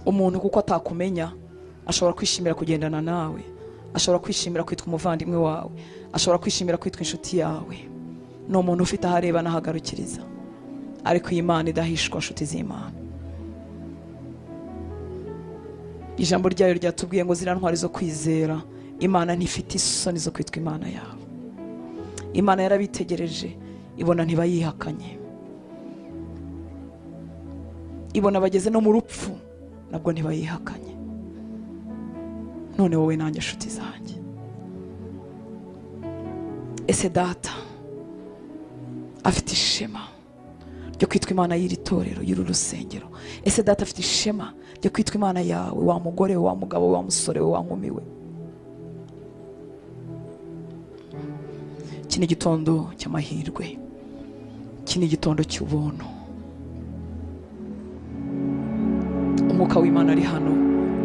umuntu kuko atakumenya ashobora kwishimira kugendana nawe, ashobora kwishimira kwitwa umuvandimwe wawe, ashobora kwishimira kwitwa inshuti yawe. Ni umuntu ufite aho areba n'ahagarukiriza, ariko iyi Imana idahishwa nshuti z'Imana. Ijambo ryayo ryatubwiye ngo ziriya ntwari zo kwizera, Imana ntifite isoni zo kwitwa Imana yawe. Imana yarabitegereje ibona ntibayihakanye, ibona bageze no mu rupfu nabwo ntibayihakanye. None wowe nanjye nshuti zanjye, ese data afite ishema ryo kwitwa Imana y'iri torero, y'uru rusengero? Ese data afite ishema ryo kwitwa Imana yawe, wa mugore we, wa mugabo we, wa musore we, wa nkumi we? Iki ni igitondo cy'amahirwe, iki ni igitondo cy'ubuntu. Umwuka w'Imana ari hano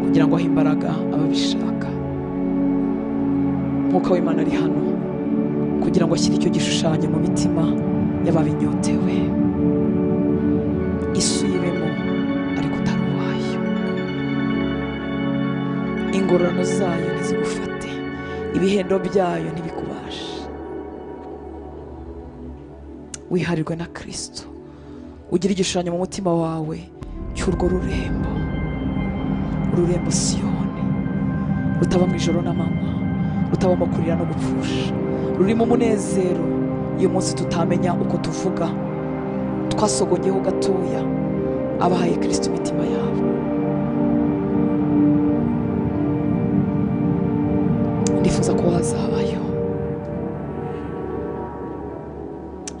kugira ngo ahe imbaraga ababishaka. Umwuka w'Imana ari hano kugira ngo ashyire icyo gishushanyo mu mitima y'ababinyotewe. Isu yibemo ariko utari uwayo, ingororano zayo ntizigufate, ibihendo byayo ntibikubashe. Wiharirwe na Kristo, ugira igishushanyo mu mutima wawe cy'urwo rurembo, ururembo Siyoni, rutaba mu ijoro n'amanywa, rutabamo kurira no gupfusha, rurimo umunezero iyo munsi tutamenya uko tuvuga, twasogonyeho gatoya abahaye Kristo imitima yabo. Ndifuza ko wazabayo,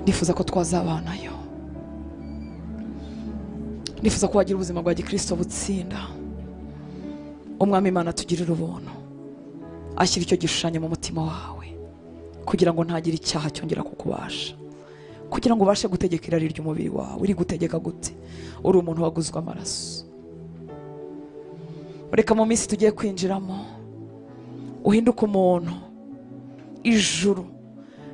ndifuza ko twazabanayo, ndifuza ko wagira ubuzima bwa gikristo butsinda. Umwami Imana atugirira ubuntu, ashyira icyo gishushanyo mu mutima wawe kugira ngo ntagire icyaha cyongera kukubasha, kugira ngo ubashe gutegeka irari ry'umubiri wawe. Uri gutegeka gute? Uri umuntu waguzwe amaraso. Reka mu minsi tugiye kwinjiramo uhinduke umuntu ijuru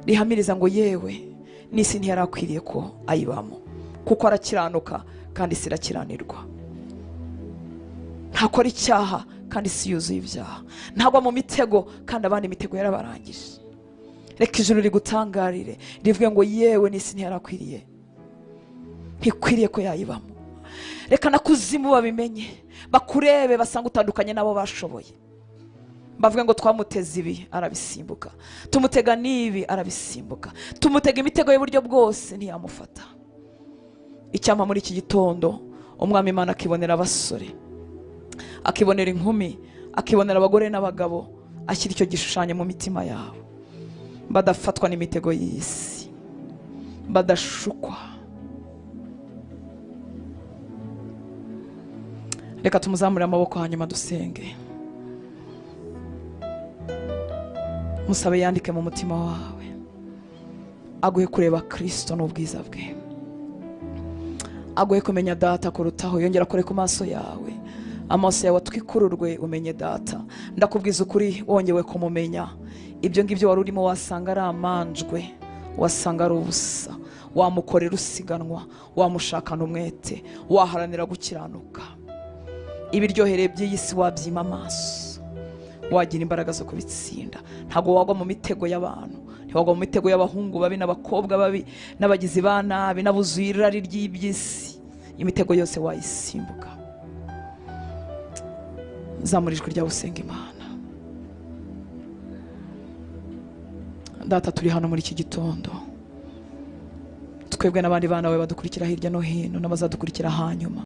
rihamiriza ngo yewe n'isi ntiyari akwiriye ko ayibamo, kuko arakiranuka kandi isi irakiranirwa. Ntakora icyaha kandi isi yuzuye ibyaha, ntagwa mu mitego kandi abandi imitego yarabarangije. Reka ijuru rigutangarire rivuge ngo yewe n'isi ntiyari akwiriye, ntikwiriye ko yayibamo. Reka na kuzimu babimenye, bakurebe basanga utandukanye nabo bashoboye, bavuga ngo twamuteze ibi arabisimbuka, tumutega n'ibi arabisimbuka, tumutega imitego y'uburyo bwose ntiyamufata. Icyampa muri iki gitondo Umwami Imana akibonera abasore, akibonera inkumi, akibonera abagore n'abagabo, ashyira icyo gishushanyo mu mitima yabo, badafatwa n'imitego y'isi, badashukwa. Reka tumuzamure amaboko hanyuma dusenge. Musabe yandike mu mutima wawe, aguhe kureba Kristo n'ubwiza bwe, aguhe kumenya data kurutaho. Yongera kure ku maso yawe, amaso yawe atwikururwe umenye data. Ndakubwiza ukuri, wongewe kumumenya, ibyo ngibyo wari urimo wasanga ari amanjwe, wasanga ari ubusa. Wamukorera usiganwa, wamushakana umwete, waharanira gukiranuka. Ibiryohereye by'iyi si wabyima amaso, wagira imbaraga zo kubitsinda. Ntabwo wagwa mu mitego y'abantu, ntiwagwa mu mitego y'abahungu babi n'abakobwa babi n'abagizi ba nabi n'abuzuye irari ry'iby'isi. Imitego yose wayisimbuka. Zamura ijwi ryawe usenga Imana. Data, turi hano muri iki gitondo, twebwe n'abandi bana bawe badukurikira hirya no hino n'abazadukurikira hanyuma.